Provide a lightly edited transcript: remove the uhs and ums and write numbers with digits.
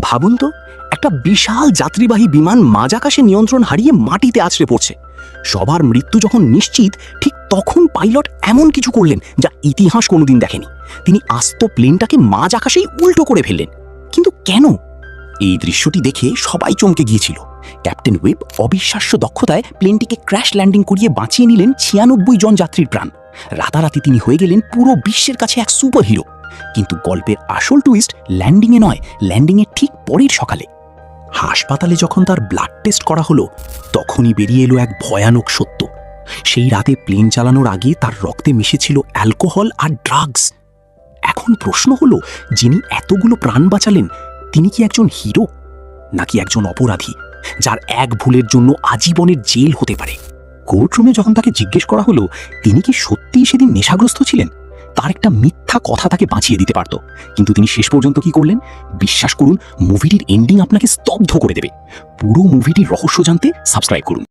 ভাবুন তো, একটা বিশাল যাত্রীবাহী বিমান মাঝ আকাশে নিয়ন্ত্রণ হারিয়ে মাটিতে আছড়ে পড়ছে। সবার মৃত্যু যখন নিশ্চিত, ঠিক তখন পাইলট এমন কিছু করলেন যা ইতিহাস কোনোদিন দেখেনি। তিনি আস্ত প্লেনটাকে মাঝ আকাশেই উল্টো করে ফেললেন। কিন্তু কেন? এই দৃশ্যটি দেখে সবাই চমকে গিয়েছিল। ক্যাপ্টেন ওয়েব অবিশ্বাস্য দক্ষতায় প্লেনটিকে ক্র্যাশ ল্যান্ডিং করিয়ে বাঁচিয়ে নিলেন 96 জন যাত্রীর প্রাণ। রাতারাতি তিনি হয়ে গেলেন পুরো বিশ্বের কাছে এক সুপার হিরো। কিন্তু গল্পের আসল টুইস্ট ল্যান্ডিংয়ে নয়, ল্যান্ডিংয়ের ঠিক পরের সকালে। হাসপাতালে যখন তার ব্লাড টেস্ট করা হলো, তখনই বেরিয়ে এলো এক ভয়ানক সত্য। সেই রাতে প্লেন চালানোর আগে তার রক্তে মিশেছিল অ্যালকোহল আর ড্রাগস। এখন প্রশ্ন হলো, যিনি এতগুলো প্রাণ বাঁচালেন, তিনি কি একজন হিরো নাকি একজন অপরাধী, যার এক ভুলের জন্য আজীবনের জেল হতে পারে? কোর্টরুমে যখন তাকে জিজ্ঞেস করা হলো তিনি কি সত্যিই সেদিন নেশাগ্রস্ত ছিলেন, তার একটা মিথ্যা কথা তাকে বাঁচিয়ে দিতে পারত। কিন্তু তিনি শেষ পর্যন্ত কি করলেন? বিশ্বাস করুন, মুভিটির এন্ডিং আপনাকে স্তব্ধ করে দেবে। পুরো মুভিটির রহস্য জানতে সাবস্ক্রাইব করুন।